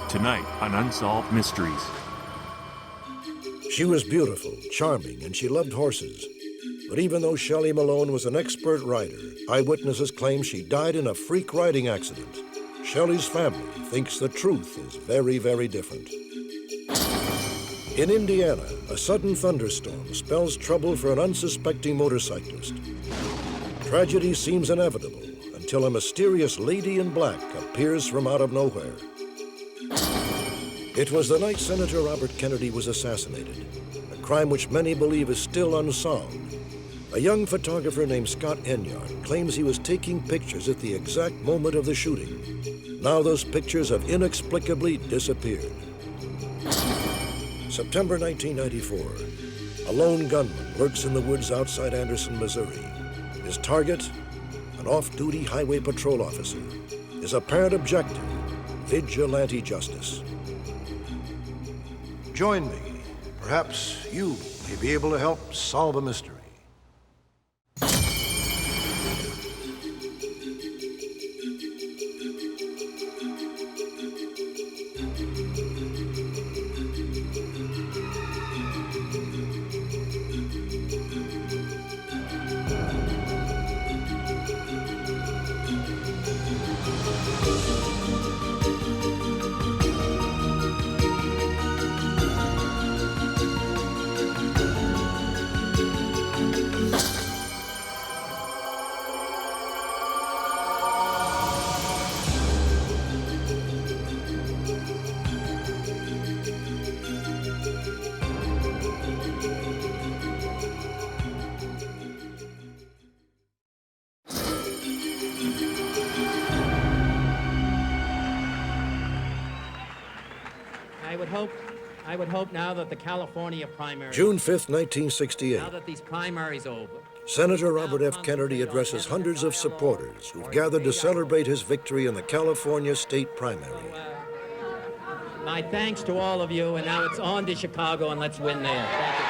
Tonight on Unsolved Mysteries. She was beautiful, charming, and she loved horses. But even though Shelley Malone was an expert rider, eyewitnesses claim she died in a freak riding accident. Shelley's family thinks the truth is very, very different. In Indiana, a sudden thunderstorm spells trouble for an unsuspecting motorcyclist. Tragedy seems inevitable until a mysterious lady in black appears from out of nowhere. It was the night Senator Robert Kennedy was assassinated, a crime which many believe is still unsolved. A young photographer named Scott Enyart claims he was taking pictures at the exact moment of the shooting. Now those pictures have inexplicably disappeared. September 1994. A lone gunman lurks in the woods outside Anderson, Missouri. His target, an off-duty highway patrol officer. His apparent objective, vigilante justice. Join me. Perhaps you may be able to help solve a mystery. I would hope now that the California primary... June 5th, 1968. Now that these primaries over... Senator Robert F. Kennedy addresses hundreds of supporters who've gathered to celebrate his victory in the California state primary. My thanks to all of you, and now it's on to Chicago, and let's win there. Thank you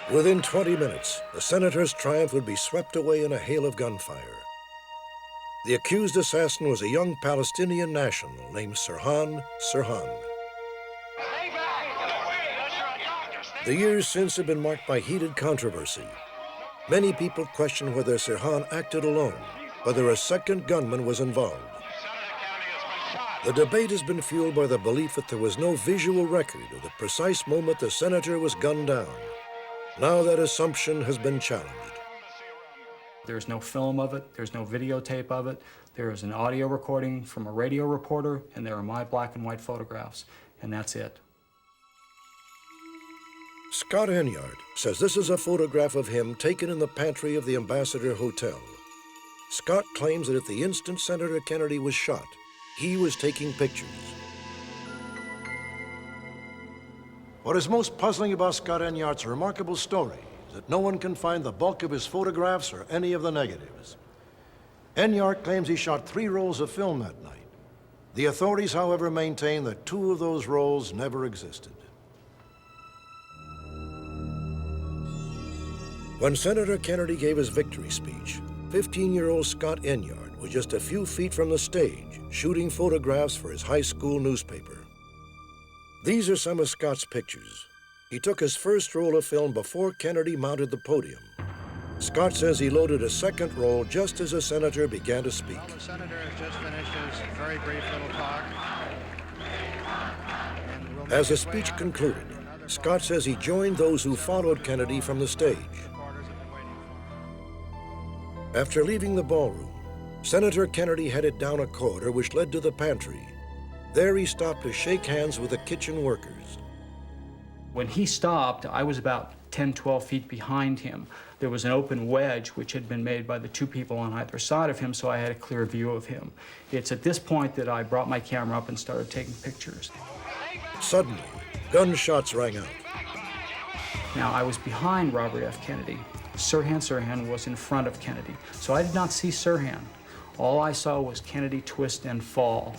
very much. Within 20 minutes, the senator's triumph would be swept away in a hail of gunfire. The accused assassin was a young Palestinian national named Sirhan Sirhan. The years since have been marked by heated controversy. Many people question whether Sirhan acted alone, whether a second gunman was involved. The debate has been fueled by the belief that there was no visual record of the precise moment the senator was gunned down. Now that assumption has been challenged. There's no film of it, there's no videotape of it, there is an audio recording from a radio reporter, and there are my black and white photographs, and that's it. Scott Enyart says this is a photograph of him taken in the pantry of the Ambassador Hotel. Scott claims that at the instant Senator Kennedy was shot, he was taking pictures. What is most puzzling about Scott Enyart's remarkable story is that no one can find the bulk of his photographs or any of the negatives. Enyart claims he shot 3 rolls of film that night. The authorities, however, maintain that 2 of those rolls never existed. When Senator Kennedy gave his victory speech, 15-year-old Scott Enyart was just a few feet from the stage, shooting photographs for his high school newspaper. These are some of Scott's pictures. He took his first roll of film before Kennedy mounted the podium. Scott says he loaded a second roll just as the senator began to speak. Well, the senator has just finished his very brief little talk. As the speech concluded, Scott says he joined those who followed Kennedy from the stage. After leaving the ballroom, Senator Kennedy headed down a corridor which led to the pantry. There he stopped to shake hands with the kitchen workers. When he stopped, I was about 10, 12 feet behind him. There was an open wedge which had been made by the 2 people on either side of him, so I had a clear view of him. It's at this point that I brought my camera up and started taking pictures. Suddenly, gunshots rang out. Now, I was behind Robert F. Kennedy. Sirhan Sirhan was in front of Kennedy, so I did not see Sirhan. All I saw was Kennedy twist and fall.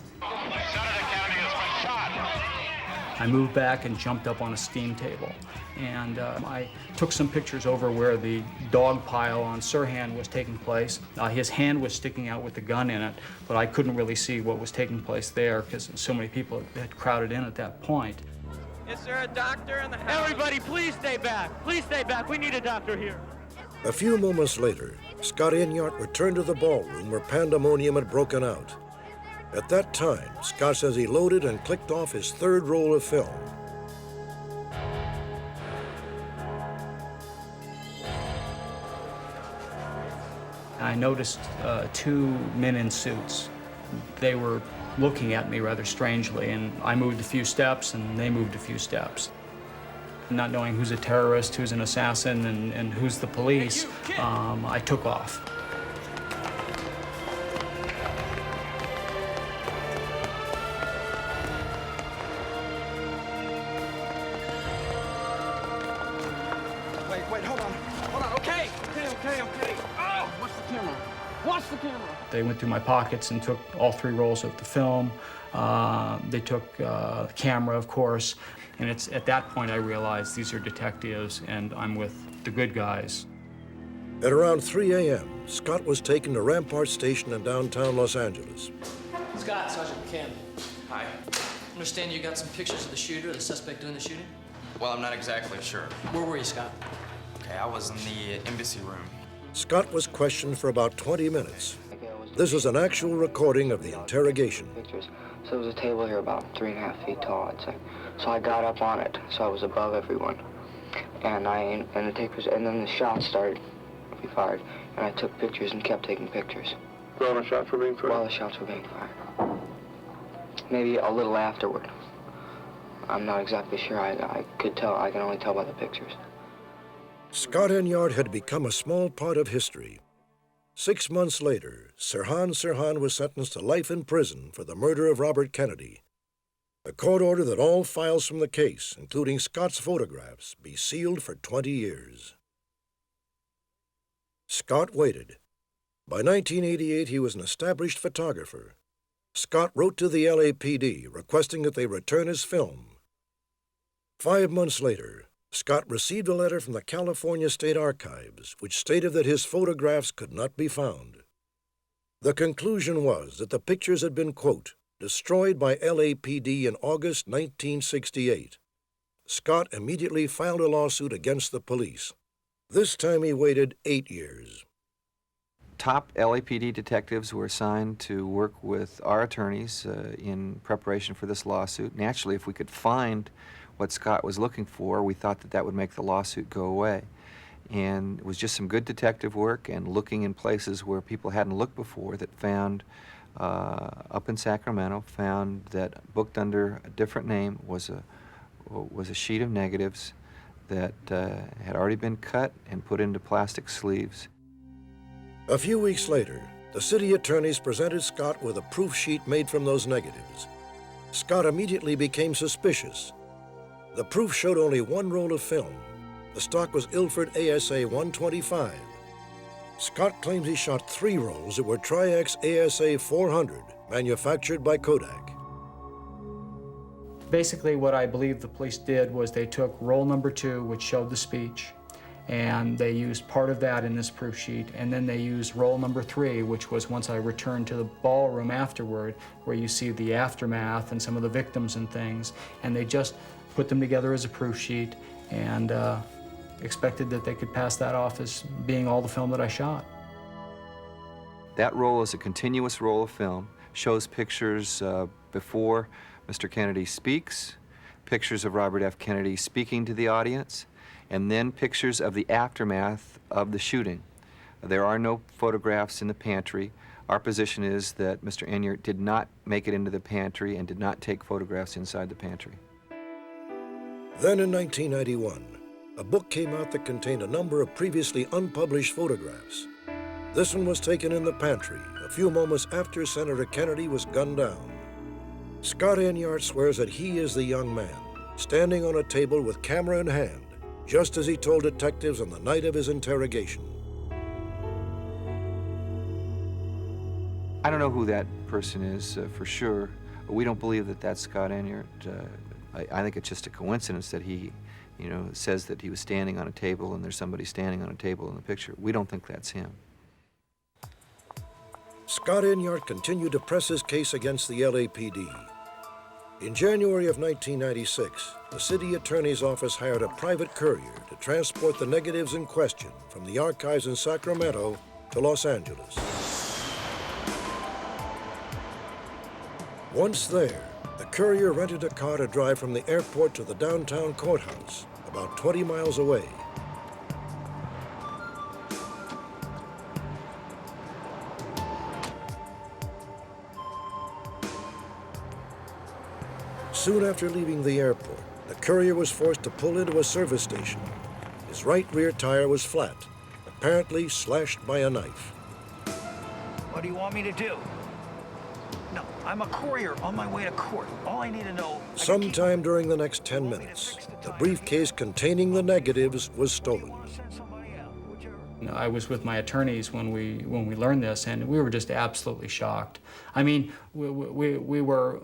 I moved back and jumped up on a steam table. And I took some pictures over where the dog pile on Sirhan was taking place. His hand was sticking out with the gun in it, but I couldn't really see what was taking place there because so many people had crowded in at that point. Is there a doctor in the house? Everybody, please stay back. Please stay back. We need a doctor here. A few moments later, Scott Enyart returned to the ballroom where pandemonium had broken out. At that time, Scott says he loaded and clicked off his third roll of film. I noticed two men in suits. They were looking at me rather strangely, and I moved a few steps, and they moved a few steps. Not knowing who's a terrorist, who's an assassin, and who's the police, I took off. Wait, hold on. Okay. Oh, watch the camera. Watch the camera. They went through my pockets and took all 3 rolls of the film. They took the camera, of course. And it's at that point I realized these are detectives and I'm with the good guys. At around 3 a.m., Scott was taken to Rampart Station in downtown Los Angeles. Scott, Sergeant McCann. Hi. I understand you got some pictures of the shooter, the suspect doing the shooting? Well, I'm not exactly sure. Where were you, Scott? Okay, I was in the embassy room. Scott was questioned for about 20 minutes. This is an actual recording of the interrogation. So there was a table here about 3.5 feet tall, I'd say. So I got up on it, so I was above everyone. And then the shots started to be fired, and I took pictures and kept taking pictures. While the shots were being fired? While the shots were being fired. Maybe a little afterward. I'm not exactly sure. I could tell. I can only tell by the pictures. Scott Enyart had become a small part of history. 6 months later, Sirhan Sirhan was sentenced to life in prison for the murder of Robert Kennedy. The court ordered that all files from the case, including Scott's photographs, be sealed for 20 years. Scott waited. By 1988, he was an established photographer. Scott wrote to the LAPD requesting that they return his film. 5 months later, Scott received a letter from the California State Archives which stated that his photographs could not be found. The conclusion was that the pictures had been, quote, destroyed by LAPD in August 1968. Scott immediately filed a lawsuit against the police. This time he waited 8 years. Top LAPD detectives were assigned to work with our attorneys in preparation for this lawsuit. Naturally, if we could find what Scott was looking for, we thought that that would make the lawsuit go away. And it was just some good detective work and looking in places where people hadn't looked before that found, up in Sacramento, found that booked under a different name was a sheet of negatives that had already been cut and put into plastic sleeves. A few weeks later, the city attorneys presented Scott with a proof sheet made from those negatives. Scott immediately became suspicious. The proof showed only 1 roll of film. The stock was Ilford ASA 125. Scott claims he shot 3 rolls that were Tri-X ASA 400, manufactured by Kodak. Basically, what I believe the police did was they took roll number 2, which showed the speech, and they used part of that in this proof sheet, and then they used roll number 3, which was once I returned to the ballroom afterward, where you see the aftermath and some of the victims and things, and they just put them together as a proof sheet and expected that they could pass that off as being all the film that I shot. That roll is a continuous roll of film, shows pictures before Mr. Kennedy speaks, pictures of Robert F. Kennedy speaking to the audience, and then pictures of the aftermath of the shooting. There are no photographs in the pantry. Our position is that Mr. Enyart did not make it into the pantry and did not take photographs inside the pantry. Then in 1991, a book came out that contained a number of previously unpublished photographs. This one was taken in the pantry a few moments after Senator Kennedy was gunned down. Scott Enyart swears that he is the young man, standing on a table with camera in hand, just as he told detectives on the night of his interrogation. I don't know who that person is for sure. We don't believe that that's Scott Enyart. I think it's just a coincidence that he, says that he was standing on a table and there's somebody standing on a table in the picture. We don't think that's him. Scott Inyart continued to press his case against the LAPD. In January of 1996, the city attorney's office hired a private courier to transport the negatives in question from the archives in Sacramento to Los Angeles. Once there, the courier rented a car to drive from the airport to the downtown courthouse, about 20 miles away. Soon after leaving the airport, the courier was forced to pull into a service station. His right rear tire was flat, apparently slashed by a knife. What do you want me to do? No, I'm a courier on my way to court. All I need to know... Sometime during the next 10 minutes, the briefcase containing the negatives was stolen. I was with my attorneys when we learned this, and we were just absolutely shocked. I mean, we were...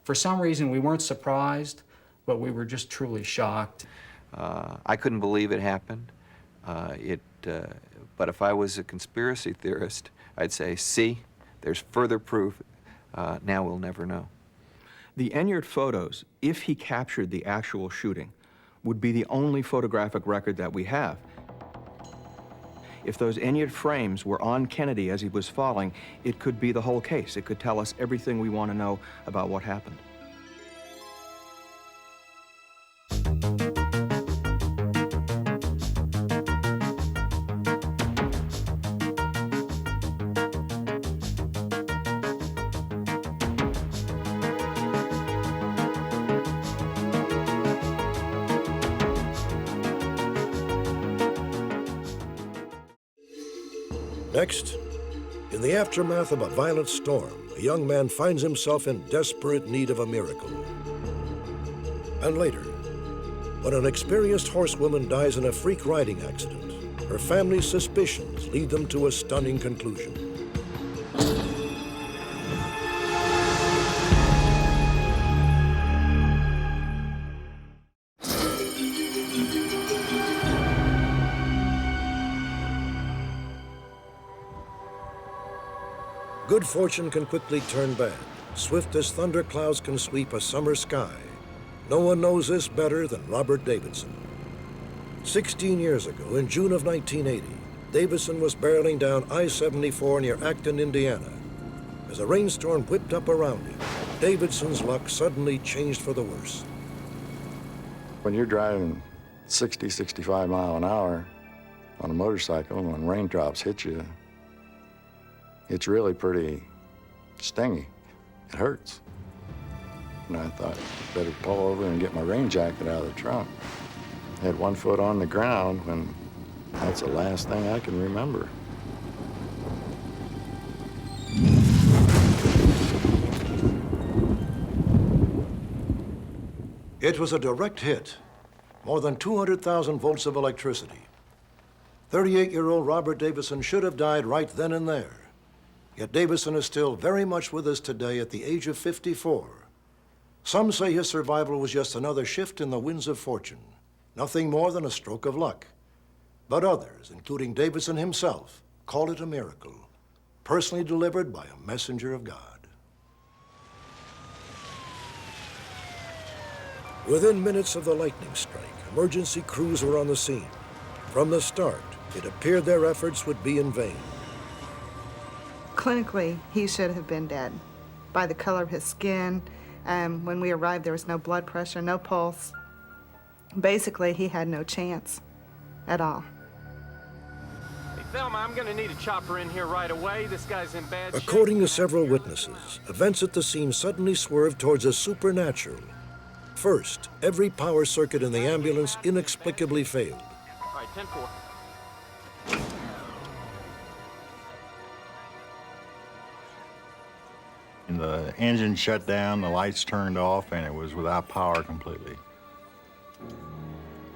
For some reason, we weren't surprised, but we were just truly shocked. I couldn't believe it happened. But if I was a conspiracy theorist, I'd say, see, there's further proof. Now we'll never know. The Inyart photos, if he captured the actual shooting, would be the only photographic record that we have. If those Inyart frames were on Kennedy as he was falling, it could be the whole case. It could tell us everything we want to know about what happened. Next, in the aftermath of a violent storm, a young man finds himself in desperate need of a miracle. And later, when an experienced horsewoman dies in a freak riding accident, her family's suspicions lead them to a stunning conclusion. Good fortune can quickly turn bad, swift as thunderclouds can sweep a summer sky. No one knows this better than Robert Davidson. 16 years ago, in June of 1980, Davidson was barreling down I-74 near Acton, Indiana. As a rainstorm whipped up around him, Davidson's luck suddenly changed for the worse. When you're driving 60, 65 miles an hour on a motorcycle, when raindrops hit you, it's really pretty stingy. It hurts. And I thought, better pull over and get my rain jacket out of the trunk. I had one foot on the ground when that's the last thing I can remember. It was a direct hit. More than 200,000 volts of electricity. 38-year-old Robert Davidson should have died right then and there. Yet Davidson is still very much with us today at the age of 54. Some say his survival was just another shift in the winds of fortune, nothing more than a stroke of luck. But others, including Davidson himself, call it a miracle, personally delivered by a messenger of God. Within minutes of the lightning strike, emergency crews were on the scene. From the start, it appeared their efforts would be in vain. Clinically, he should have been dead. By the color of his skin, when we arrived, there was no blood pressure, no pulse. Basically, he had no chance at all. Hey, Thelma, I'm gonna need a chopper in here right away. This guy's in bad shape. According to several witnesses, events at the scene suddenly swerved towards a supernatural. First, every power circuit in the ambulance inexplicably failed. All right, 10-4. And the engine shut down, the lights turned off, and it was without power completely.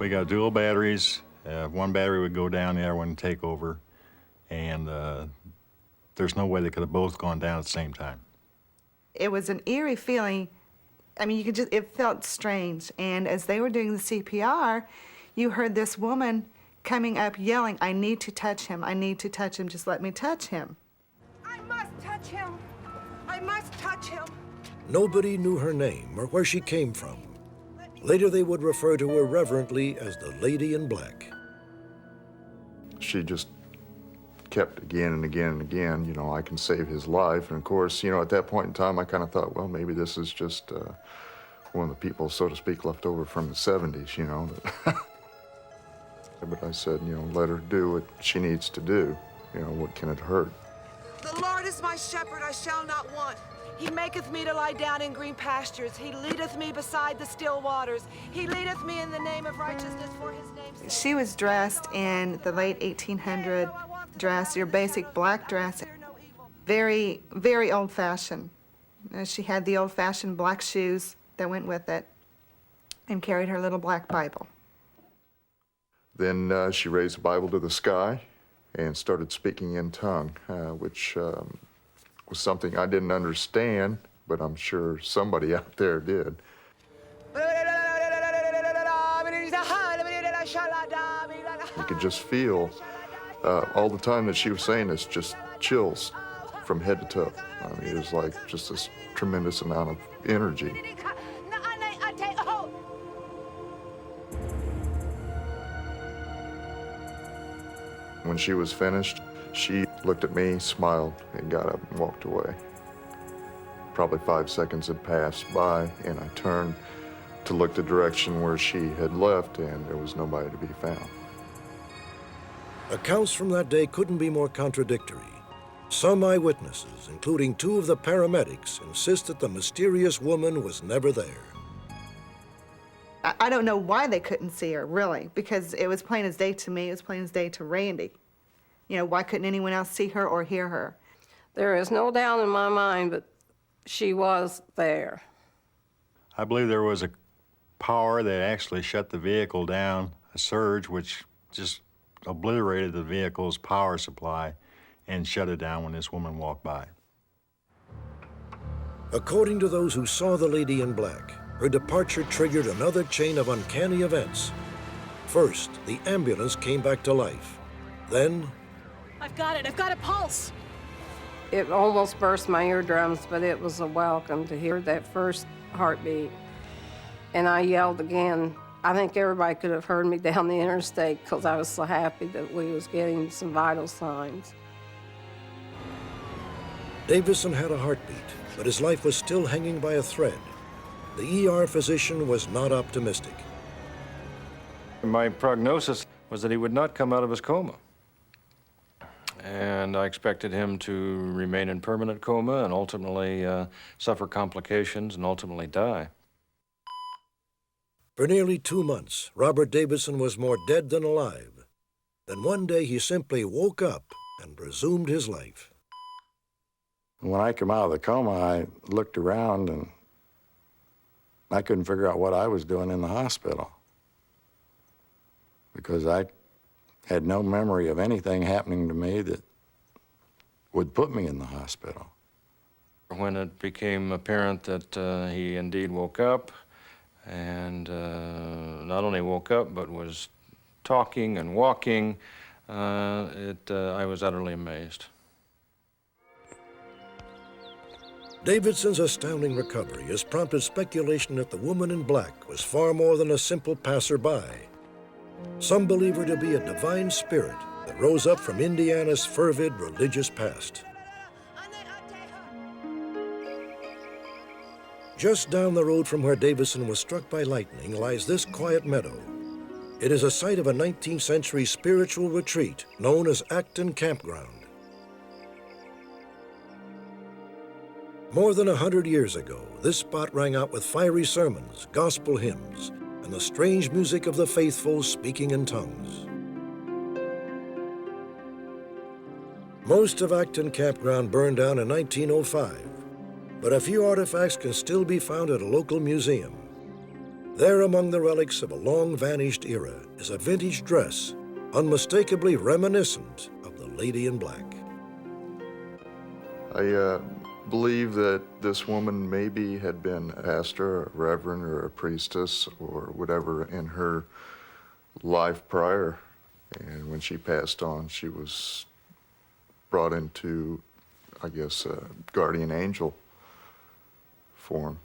We got dual batteries. One battery would go down, the other one would take over. And there's no way they could have both gone down at the same time. It was an eerie feeling I mean, you could just, it felt strange. And as they were doing the CPR, you heard this woman coming up yelling, I need to touch him, I need to touch him, just let me touch him. I must touch him. I must touch him. Nobody knew her name or where she came from. Later they would refer to her reverently as the Lady in Black. She just kept again and again and again, you know, I can save his life. And of course, you know, at that point in time, I kind of thought, well, maybe this is just one of the people, so to speak, left over from the 70s, you know. But I said, you know, let her do what she needs to do. You know, what can it hurt? The Lord is my shepherd, I shall not want. He maketh me to lie down in green pastures. He leadeth me beside the still waters. He leadeth me in the name of righteousness for his name's sake. She was dressed in the late 1800 dress, your basic black dress. Very, very old-fashioned. She had the old-fashioned black shoes that went with it and carried her little black Bible. Then she raised the Bible to the sky and started speaking in tongue, which was something I didn't understand, but I'm sure somebody out there did. You could just feel all the time that she was saying this, just chills from head to toe. I mean, it was like just this tremendous amount of energy. When she was finished, she looked at me, smiled, and got up and walked away. Probably 5 seconds had passed by, and I turned to look the direction where she had left, and there was nobody to be found. Accounts from that day couldn't be more contradictory. Some eyewitnesses, including 2 of the paramedics, insist that the mysterious woman was never there. I don't know why they couldn't see her, really, because it was plain as day to me, it was plain as day to Randy. You know, why couldn't anyone else see her or hear her? There is no doubt in my mind that she was there. I believe there was a power that actually shut the vehicle down, a surge which just obliterated the vehicle's power supply and shut it down when this woman walked by. According to those who saw the Lady in Black, her departure triggered another chain of uncanny events. First, the ambulance came back to life. Then, I've got a pulse. It almost burst my eardrums, but it was a welcome to hear that first heartbeat. And I yelled again. I think everybody could have heard me down the interstate because I was so happy that we was getting some vital signs. Davison had a heartbeat, but his life was still hanging by a thread. The ER physician was not optimistic. My prognosis was that he would not come out of his coma. And I expected him to remain in permanent coma and ultimately suffer complications and ultimately die. For nearly 2 months, Robert Davison was more dead than alive. Then one day he simply woke up and resumed his life. When I came out of the coma, I looked around and I couldn't figure out what I was doing in the hospital because I had no memory of anything happening to me that would put me in the hospital. When it became apparent that he indeed woke up, and not only woke up, but was talking and walking, I was utterly amazed. Davidson's astounding recovery has prompted speculation that the woman in black was far more than a simple passerby. Some believe her to be a divine spirit that rose up from Indiana's fervid religious past. Just down the road from where Davison was struck by lightning lies this quiet meadow. It is a site of a 19th century spiritual retreat known as Acton Campground. More than 100 years ago, this spot rang out with fiery sermons, gospel hymns, and the strange music of the faithful speaking in tongues. Most of Acton Campground burned down in 1905, but a few artifacts can still be found at a local museum. There, among the relics of a long-vanished era, is a vintage dress, unmistakably reminiscent of the Lady in Black. I believe that this woman maybe had been a pastor, a reverend, or a priestess, or whatever in her life prior. And when she passed on, she was brought into, I guess, a guardian angel form.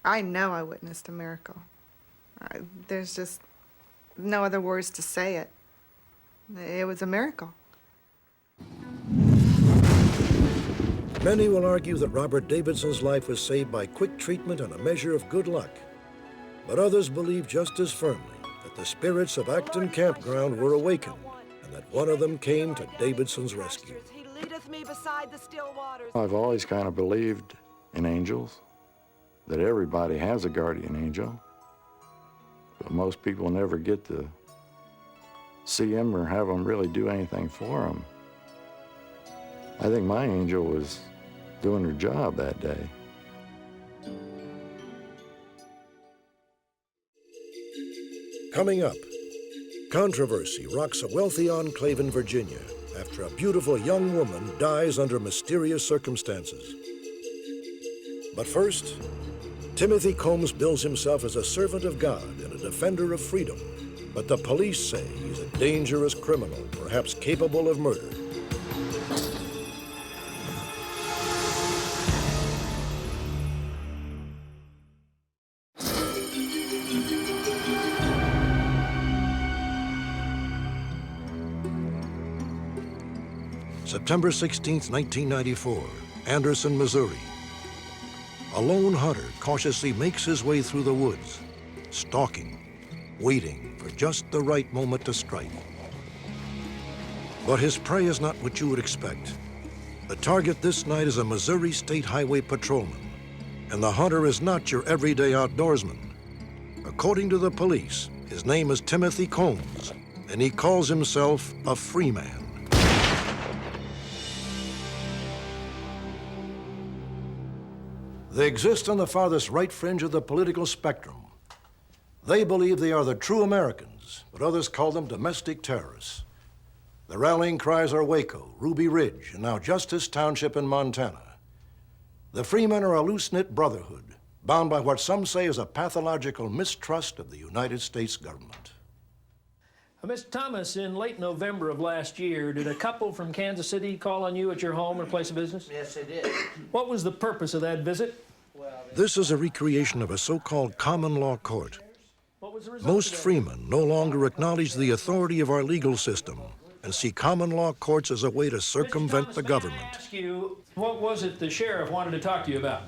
I know I witnessed a miracle. There's just no other words to say it. It was a miracle. Many will argue that Robert Davidson's life was saved by quick treatment and a measure of good luck. But others believe just as firmly that the spirits of Acton Campground were awakened and that one of them came to Davidson's rescue. He leadeth me beside the still waters. I've always kind of believed in angels, that everybody has a guardian angel, but most people never get to see him or have him really do anything for them. I think my angel was doing her job that day. Coming up, controversy rocks a wealthy enclave in Virginia after a beautiful young woman dies under mysterious circumstances. But first, Timothy Combs bills himself as a servant of God and a defender of freedom, but the police say he's a dangerous criminal, perhaps capable of murder. September 16, 1994, Anderson, Missouri. A lone hunter cautiously makes his way through the woods, stalking, waiting for just the right moment to strike. But his prey is not what you would expect. The target this night is a Missouri State Highway patrolman, and the hunter is not your everyday outdoorsman. According to the police, his name is Timothy Combs, and he calls himself a free man. They exist on the farthest right fringe of the political spectrum. They believe they are the true Americans, but others call them domestic terrorists. The rallying cries are Waco, Ruby Ridge, and now Justice Township in Montana. The Freemen are a loose-knit brotherhood, bound by what some say is a pathological mistrust of the United States government. Mr. Thomas, in late November of last year, did a couple from Kansas City call on you at your home or place of business? Yes, they did. What was the purpose of that visit? This is a recreation of a so-called common law court. Most freemen no longer acknowledge the authority of our legal system and see common law courts as a way to circumvent the government. May I ask you, what was it the sheriff wanted to talk to you about?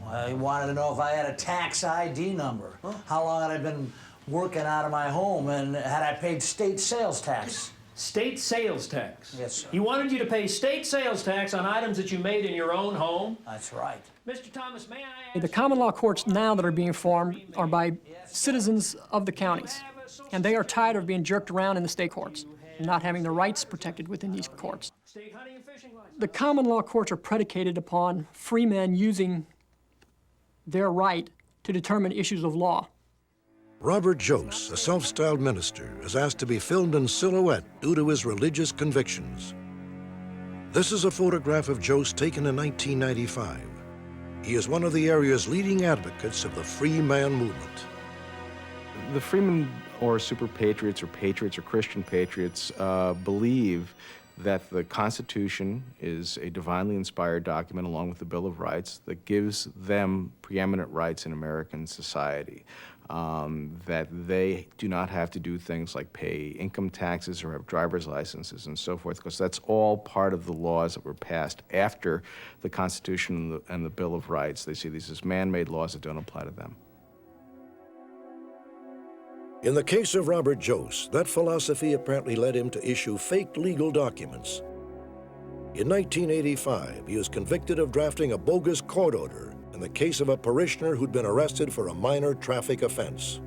Well, he wanted to know if I had a tax ID number, how long had I been working out of my home, and had I paid state sales tax. State sales tax? Yes, sir. He wanted you to pay state sales tax on items that you made in your own home? That's right. Mr. Thomas, may I ask... The common law courts now that are being formed are by citizens of the counties, and they are tired of being jerked around in the state courts, not having their rights protected within these courts. The common law courts are predicated upon free men using their right to determine issues of law. Robert Jose, a self-styled minister, is asked to be filmed in silhouette due to his religious convictions. This is a photograph of Jose taken in 1995. He is one of the area's leading advocates of the free man movement. The Freemen, or super patriots or Christian patriots, believe that the Constitution is a divinely inspired document along with the Bill of Rights that gives them preeminent rights in American society. That they do not have to do things like pay income taxes or have driver's licenses and so forth, because that's all part of the laws that were passed after the Constitution and the Bill of Rights. They see these as man-made laws that don't apply to them. In the case of Robert Jose, that philosophy apparently led him to issue fake legal documents. In 1985, he was convicted of drafting a bogus court order in the case of a parishioner who'd been arrested for a minor traffic offense.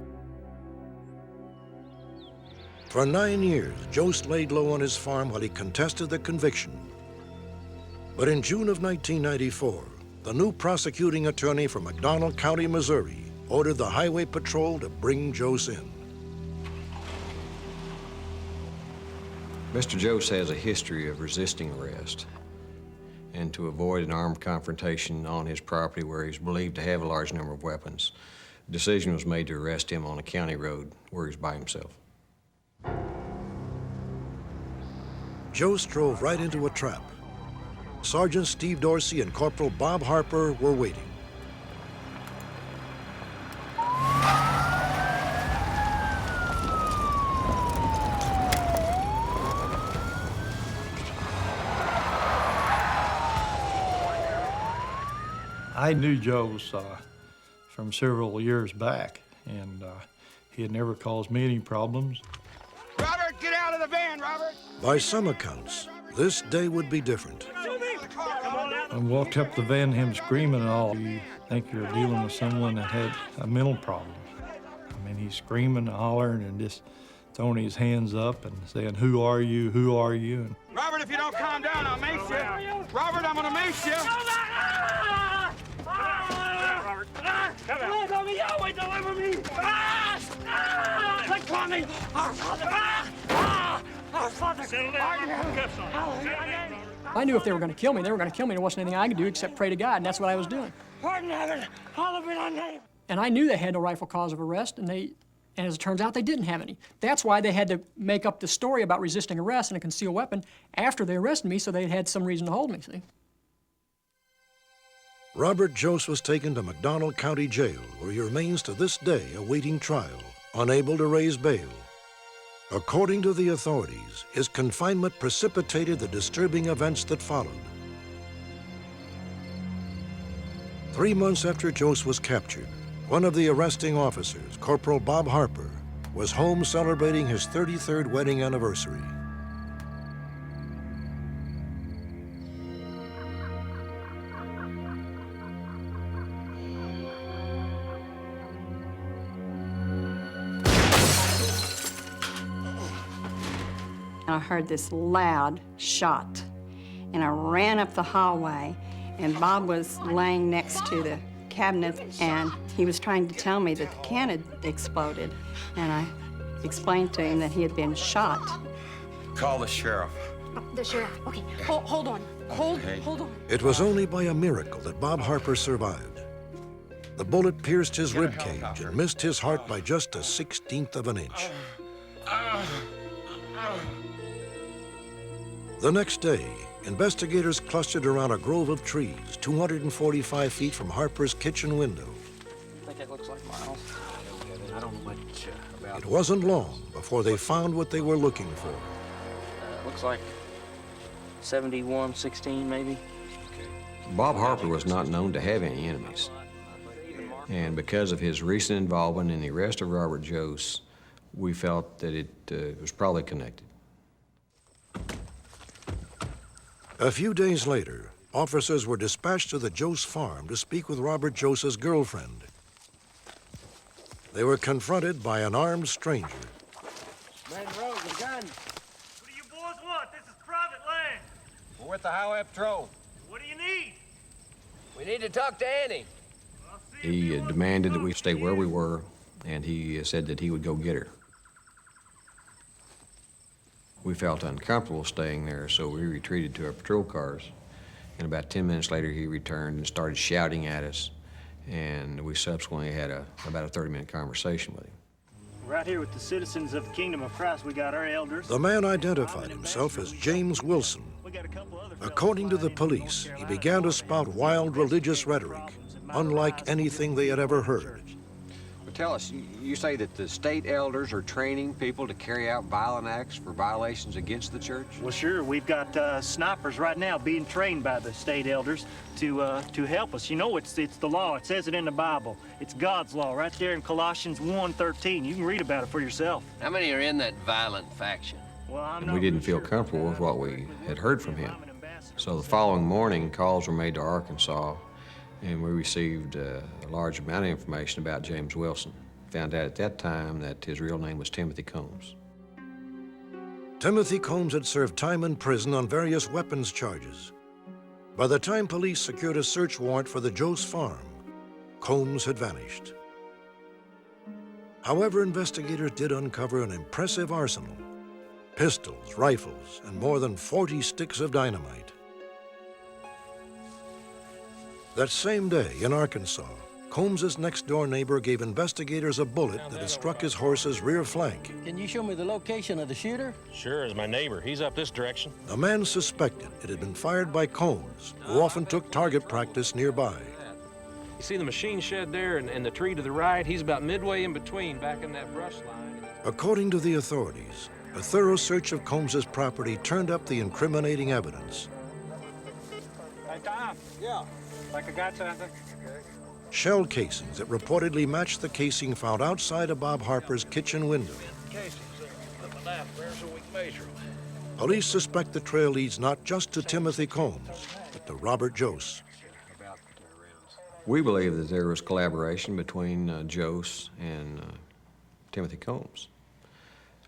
For 9 years, Jose laid low on his farm while he contested the conviction. But in June of 1994, the new prosecuting attorney from McDonald County, Missouri, ordered the Highway Patrol to bring Jose in. Mr. Jose has a history of resisting arrest. and to avoid an armed confrontation on his property where he was believed to have a large number of weapons, the decision was made to arrest him on a county road where he was by himself. Jost drove right into a trap. Sergeant Steve Dorsey and Corporal Bob Harper were waiting. I knew Joe from several years back, and he had never caused me any problems. Robert, get out of the van, Robert! By some accounts, this day would be different. I walked up the van, him screaming and all. You think you're dealing with someone that had a mental problem. I mean, he's screaming and hollering and just throwing his hands up and saying, "Who are you? Who are you?" And Robert, if you don't calm down, I'll mace you. Robert, I'm gonna mace you. Robert, deliver me, Yahweh, deliver me! They're coming! Our Father! Our Father! Settle down. I knew if they were going to kill me, they were going to kill me. There wasn't anything I could do except pray to God, and that's what I was doing. Pardon heaven, hallowed be thy name. And I knew they had no rightful cause of arrest, and as it turns out, they didn't have any. That's why they had to make up the story about resisting arrest and a concealed weapon after they arrested me, so they had some reason to hold me, see? Robert Jost was taken to McDonald County Jail, where he remains to this day awaiting trial, unable to raise bail. According to the authorities, his confinement precipitated the disturbing events that followed. 3 months after Jost was captured, one of the arresting officers, Corporal Bob Harper, was home celebrating his 33rd wedding anniversary. I heard this loud shot, and I ran up the hallway, and Bob was laying next to the cabinet, and he was trying to tell me that the can had exploded, and I explained to him that he had been shot. Call the sheriff. The sheriff, okay, hold on, hold on. It was only by a miracle that Bob Harper survived. The bullet pierced his ribcage and missed his heart by just a 1/16 of an inch. The next day, investigators clustered around a grove of trees 245 feet from Harper's kitchen window. I think it looks like Miles. I don't know much about It wasn't long before they found what they were looking for. looks like 7116 maybe. Bob Harper was not known to have any enemies. And because of his recent involvement in the arrest of Robert Jost, we felt that it was probably connected. A few days later, officers were dispatched to the Jost farm to speak with Robert Jost's girlfriend. They were confronted by an armed stranger. Man Rogue, a gun. What do you boys want? This is private land. We're with the Highway Patrol. What do you need? We need to talk to Annie. He demanded that we stay where we were, and he said that he would go get her. We felt uncomfortable staying there, so we retreated to our patrol cars. And about 10 minutes later, he returned and started shouting at us, and we subsequently had about a 30-minute conversation with him. Right here with the citizens of the Kingdom of Christ, we got our elders. The man identified himself as James Wilson. According to the police, he began to spout wild religious rhetoric, unlike anything they had ever heard. Well, tell us, you say that the state elders are training people to carry out violent acts for violations against the church? Well, sure. We've got snipers right now being trained by the state elders to help us. You know, it's the law. It says it in the Bible. It's God's law right there in Colossians 1:13. You can read about it for yourself. How many are in that violent faction? Well, And we didn't feel comfortable with what we had heard from him. So the following morning, calls were made to Arkansas, and we received a large amount of information about James Wilson. Found out at that time that his real name was Timothy Combs. Timothy Combs had served time in prison on various weapons charges. By the time police secured a search warrant for the Jost farm, Combs had vanished. However, investigators did uncover an impressive arsenal: pistols, rifles, and more than 40 sticks of dynamite. That same day in Arkansas, Combs's next-door neighbor gave investigators a bullet that had struck his horse's rear flank. Can you show me the location of the shooter? Sure, as my neighbor. He's up this direction. A man suspected it had been fired by Combs, who often took target practice nearby. You see the machine shed there and the tree to the right? He's about midway in between, back in that brush line. According to the authorities, a thorough search of Combs's property turned up the incriminating evidence. Hey, Tom. Yeah. Like I got something. Shell casings that reportedly matched the casing found outside of Bob Harper's kitchen window. Police suspect the trail leads not just to Timothy Combs, but to Robert Jose. We believe that there was collaboration between Jose and Timothy Combs.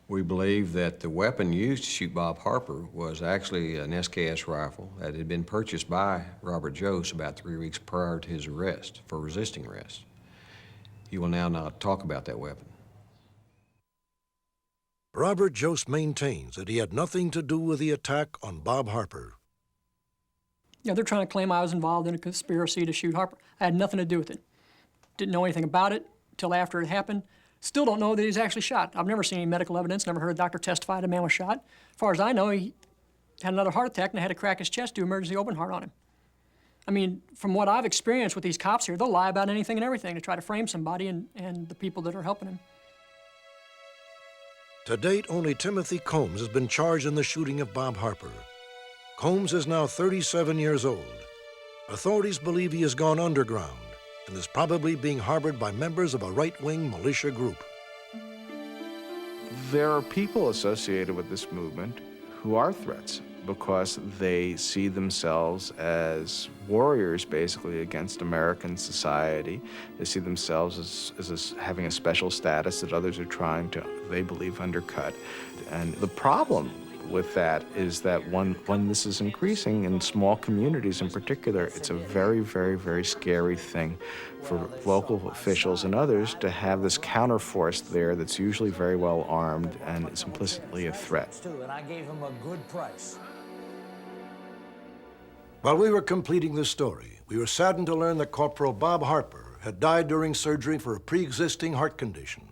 We believe that the weapon used to shoot Bob Harper was actually an SKS rifle that had been purchased by Robert Jose about 3 weeks prior to his arrest for resisting arrest. He will now not talk about that weapon. Robert Jose maintains that he had nothing to do with the attack on Bob Harper. Yeah, they're trying to claim I was involved in a conspiracy to shoot Harper. I had nothing to do with it. Didn't know anything about it until after it happened. Still don't know that he's actually shot. I've never seen any medical evidence, never heard a doctor testify the man was shot. As far as I know, he had another heart attack and had to crack his chest, do emergency open heart on him. I mean, from what I've experienced with these cops here, they'll lie about anything and everything to try to frame somebody and the people that are helping him. To date, only Timothy Combs has been charged in the shooting of Bob Harper. Combs is now 37 years old. Authorities believe he has gone underground and is probably being harbored by members of a right-wing militia group. There are people associated with this movement who are threats because they see themselves as warriors, basically, against American society. They see themselves as having a special status that others are trying to, they believe, undercut. And the problem with that is that when this is increasing in small communities in particular, it's a very, very, very scary thing for local officials and others to have this counterforce there that's usually very well armed and is implicitly a threat. And I gave him a good price. While we were completing this story, we were saddened to learn that Corporal Bob Harper had died during surgery for a pre-existing heart condition.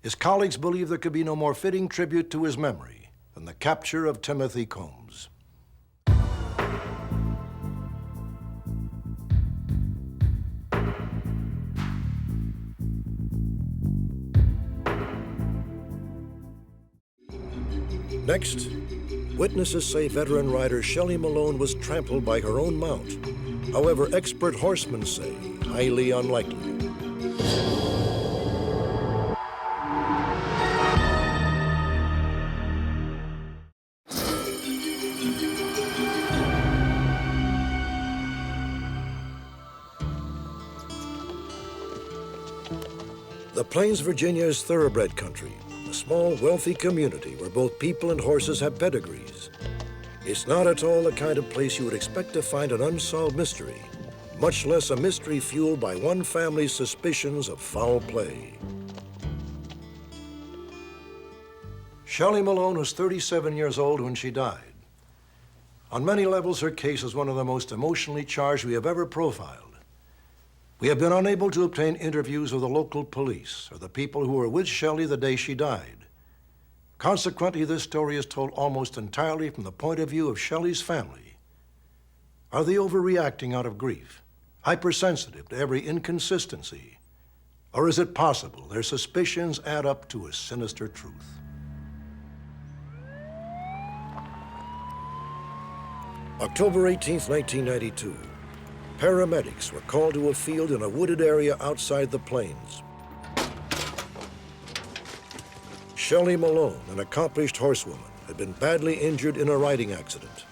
His colleagues believe there could be no more fitting tribute to his memory than the capture of Timothy Combs. Next, witnesses say veteran rider Shelley Malone was trampled by her own mount. However, expert horsemen say highly unlikely. The Plains, Virginia is thoroughbred country, a small, wealthy community where both people and horses have pedigrees. It's not at all the kind of place you would expect to find an unsolved mystery, much less a mystery fueled by one family's suspicions of foul play. Shelley Malone was 37 years old when she died. On many levels, her case is one of the most emotionally charged we have ever profiled. We have been unable to obtain interviews with the local police or the people who were with Shelley the day she died. Consequently, this story is told almost entirely from the point of view of Shelley's family. Are they overreacting out of grief, hypersensitive to every inconsistency? Or is it possible their suspicions add up to a sinister truth? October 18th, 1992. Paramedics were called to a field in a wooded area outside the Plains. Shelley Malone, an accomplished horsewoman, had been badly injured in a riding accident.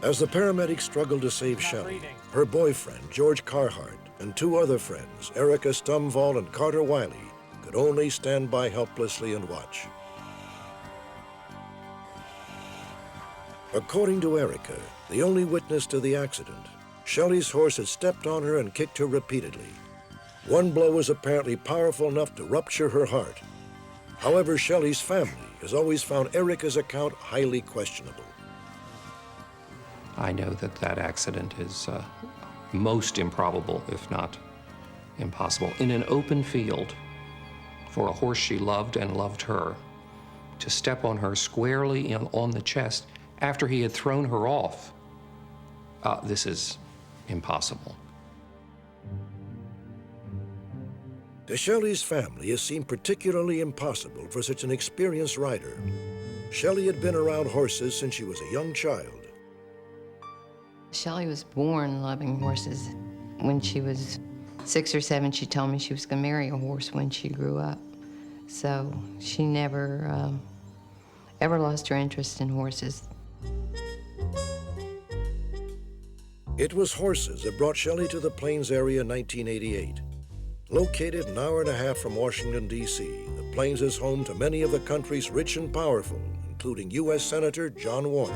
As the paramedics struggled to save Shelley, her boyfriend, George Carhart, and two other friends, Erica Stumvall and Carter Wiley, could only stand by helplessly and watch. According to Erica, the only witness to the accident, Shelley's horse had stepped on her and kicked her repeatedly. One blow was apparently powerful enough to rupture her heart. However, Shelley's family has always found Erica's account highly questionable. I know that that accident is most improbable, if not impossible. In an open field, for a horse she loved and loved her, to step on her squarely on the chest after he had thrown her off, this is impossible. To Shelley's family, it seemed particularly impossible for such an experienced rider. Shelley had been around horses since she was a young child. Shelley was born loving horses. When she was 6 or 7, she told me she was going to marry a horse when she grew up. So she never ever lost her interest in horses. It was horses that brought Shelley to the Plains area in 1988. Located an hour and a half from Washington, D.C., the Plains is home to many of the country's rich and powerful, including U.S. Senator John Warner.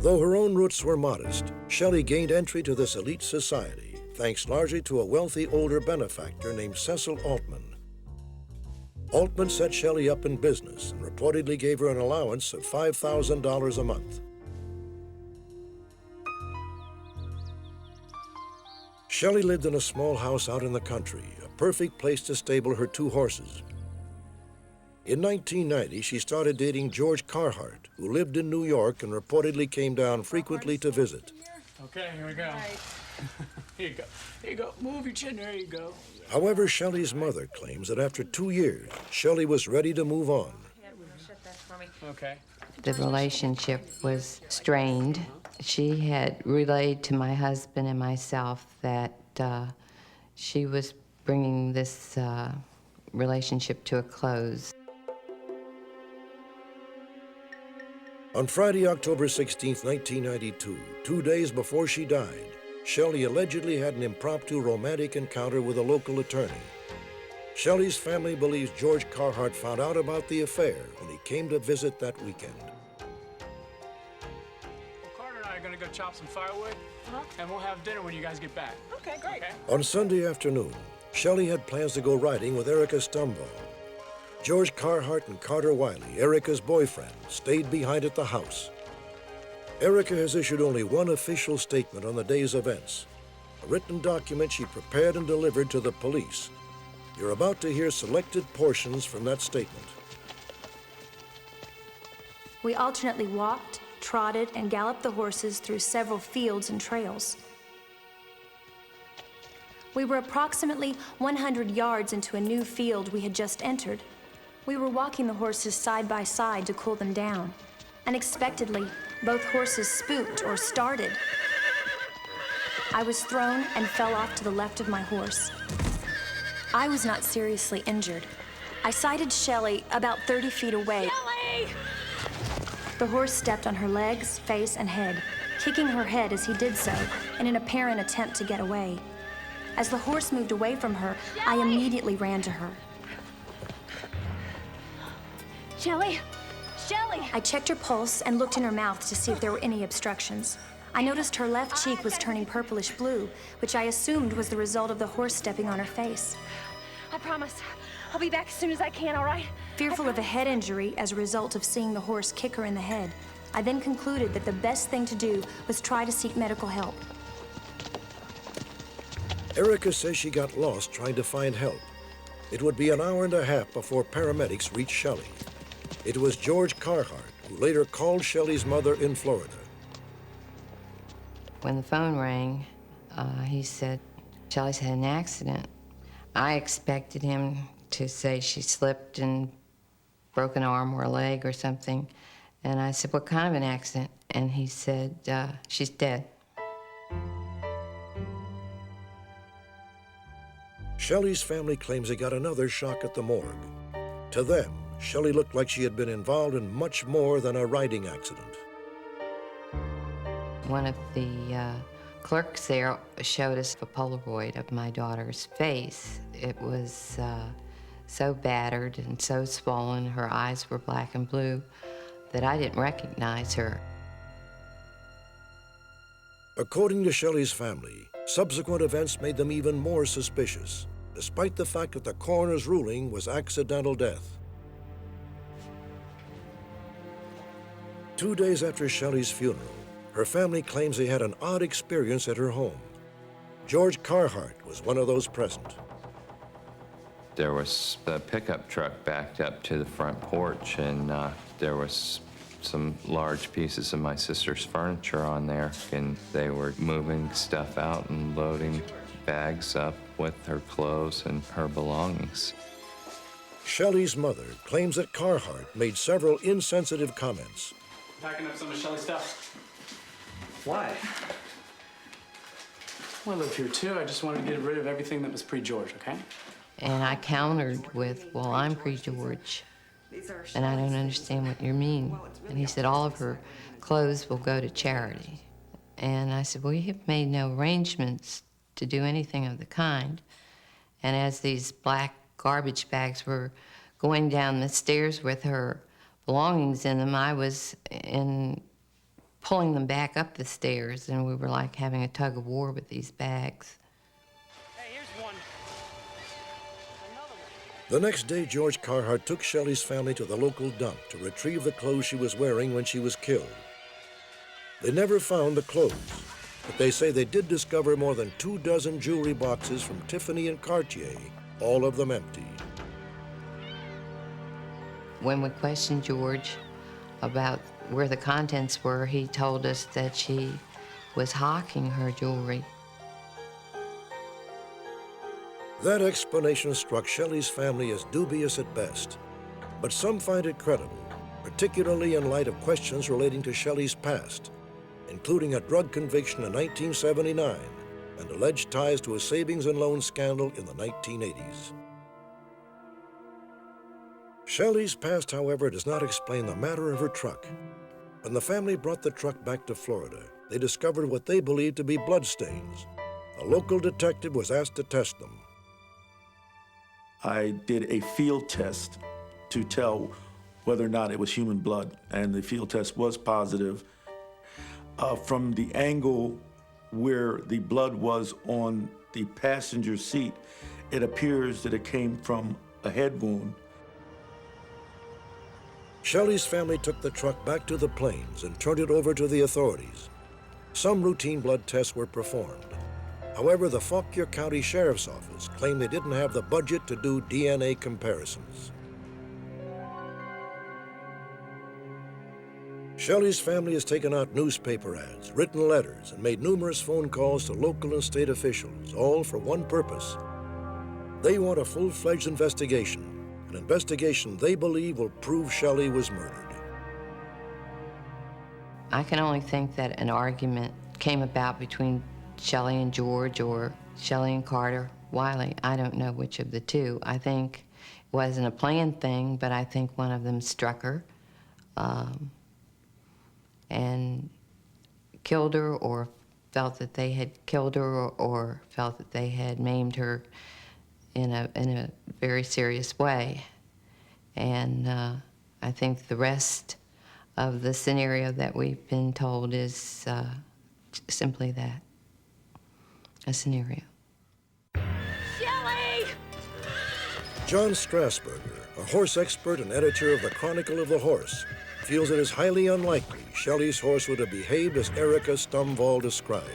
Though her own roots were modest, Shelley gained entry to this elite society, thanks largely to a wealthy older benefactor named Cecil Altman. Altman set Shelley up in business and reportedly gave her an allowance of $5,000 a month. Shelley lived in a small house out in the country, a perfect place to stable her 2 horses. In 1990, she started dating George Carhart, who lived in New York and reportedly came down frequently to visit. Okay, here we go. Here you go. Here you go. Move your chin. There you go. However, Shelley's mother claims that after 2 years, Shelley was ready to move on. Okay. The relationship was strained. She had relayed to my husband and myself that she was bringing this relationship to a close. On Friday, October 16, 1992, 2 days before she died, Shelley allegedly had an impromptu romantic encounter with a local attorney. Shelley's family believes George Carhart found out about the affair when he came to visit that weekend. Well, Carter and I are going to go chop some firewood, and we'll have dinner when you guys get back. Okay, great. Okay? On Sunday afternoon, Shelley had plans to go riding with Erica Stumbaugh. George Carhart and Carter Wiley, Erica's boyfriend, stayed behind at the house. Erica has issued only one official statement on the day's events, a written document she prepared and delivered to the police. You're about to hear selected portions from that statement. We alternately walked, trotted, and galloped the horses through several fields and trails. We were approximately 100 yards into a new field we had just entered. We were walking the horses side by side to cool them down. Unexpectedly, both horses spooked or started. I was thrown and fell off to the left of my horse. I was not seriously injured. I sighted Shelley about 30 feet away. Shelley! The horse stepped on her legs, face, and head, kicking her head as he did so in an apparent attempt to get away. As the horse moved away from her, I immediately ran to her. Shelley! Shelley! I checked her pulse and looked in her mouth to see if there were any obstructions. I noticed her left cheek was turning purplish blue, which I assumed was the result of the horse stepping on her face. I promise. I'll be back as soon as I can, all right? Fearful of a head injury as a result of seeing the horse kick her in the head, I then concluded that the best thing to do was try to seek medical help. Erica says she got lost trying to find help. It would be an hour and a half before paramedics reached Shelley. It was George Carhart who later called Shelley's mother in Florida. When the phone rang, he said, Shelley's had an accident. I expected him to say she slipped and broke an arm or a leg or something. And I said, what kind of an accident? And he said, she's dead. Shelley's family claims they got another shock at the morgue. To them, Shelley looked like she had been involved in much more than a riding accident. One of the clerks there showed us a Polaroid of my daughter's face. It was so battered and so swollen, her eyes were black and blue, that I didn't recognize her. According to Shelley's family, subsequent events made them even more suspicious, despite the fact that the coroner's ruling was accidental death. 2 days after Shelley's funeral, her her family claims they had an odd experience at her home. George Carhart was one of those present. There was a pickup truck backed up to the front porch, and there was some large pieces of my sister's furniture on there, and they were moving stuff out and loading bags up with her clothes and her belongings. Shelley's mother claims that Carhart made several insensitive comments. Packing up some of Shelley's stuff. Why? Well, I live here too. I just wanted to get rid of everything that was pre-George, okay? And I countered with, well, I'm pre-George, and I don't understand what you mean. And he said, all of her clothes will go to charity. And I said, well, you have made no arrangements to do anything of the kind. And as these black garbage bags were going down the stairs with her belongings in them, I was pulling them back up the stairs, and we were like having a tug of war with these bags. The next day, George Carhart took Shelley's family to the local dump to retrieve the clothes she was wearing when she was killed. They never found the clothes, but they say they did discover more than 24 jewelry boxes from Tiffany and Cartier, all of them empty. When we questioned George about where the contents were, he told us that she was hawking her jewelry. That explanation struck Shelley's family as dubious at best, but some find it credible, particularly in light of questions relating to Shelley's past, including a drug conviction in 1979 and alleged ties to a savings and loan scandal in the 1980s. Shelley's past, however, does not explain the matter of her truck. When the family brought the truck back to Florida, they discovered what they believed to be bloodstains. A local detective was asked to test them. I did a field test to tell whether or not it was human blood, and the field test was positive. From the angle where the blood was on the passenger seat, it appears that it came from a head wound. Shelley's family took the truck back to the plains and turned it over to the authorities. Some routine blood tests were performed. However, the Fauquier County Sheriff's Office claimed they didn't have the budget to do DNA comparisons. Shelley's family has taken out newspaper ads, written letters, and made numerous phone calls to local and state officials, all for one purpose. They want a full-fledged investigation, an investigation they believe will prove Shelley was murdered. I can only think that an argument came about between Shelley and George, or Shelley and Carter Wiley. I don't know which of the two. I think it wasn't a planned thing, but I think one of them struck her and killed her, or felt that they had killed her, or felt that they had maimed her in a very serious way. And I think the rest of the scenario that we've been told is simply that. A scenario. Shelley! John Strasburger, a horse expert and editor of the Chronicle of the Horse, feels it is highly unlikely Shelley's horse would have behaved as Erica Stumvall described.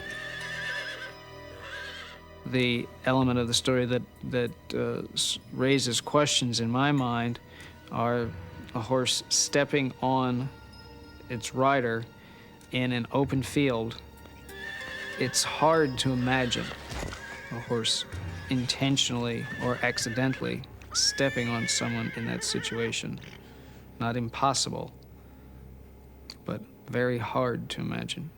The element of the story that raises questions in my mind are a horse stepping on its rider in an open field. It's hard to imagine a horse intentionally or accidentally stepping on someone in that situation. Not impossible, but very hard to imagine.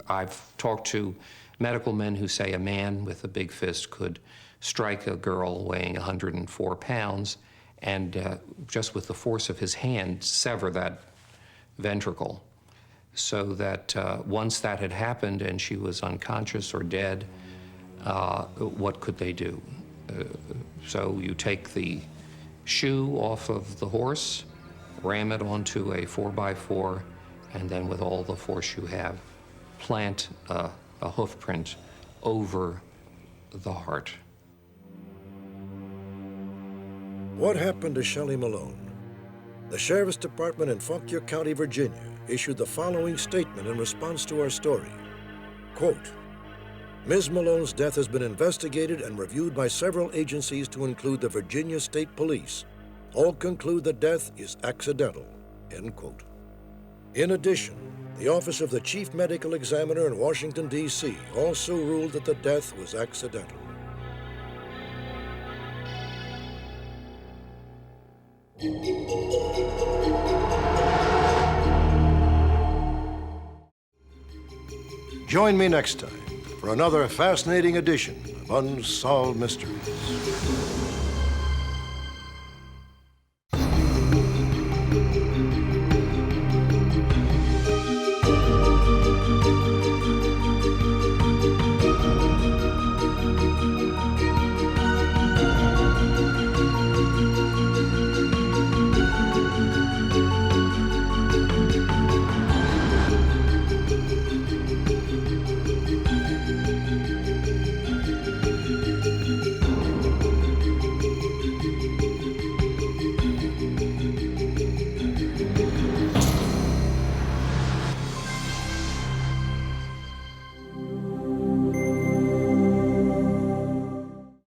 I've talked to medical men who say a man with a big fist could strike a girl weighing 104 pounds and just with the force of his hand sever that ventricle. So that once that had happened and she was unconscious or dead, what could they do? So you take the shoe off of the horse, ram it onto a 4x4, and then with all the force you have, plant a hoof print over the heart. What happened to Shelley Malone? The Sheriff's Department in Fauquier County, Virginia, issued the following statement in response to our story. Quote, Ms. Malone's death has been investigated and reviewed by several agencies to include the Virginia State Police. All conclude the death is accidental, end quote. In addition, the Office of the Chief Medical Examiner in Washington, D.C. also ruled that the death was accidental. Join me next time for another fascinating edition of Unsolved Mysteries.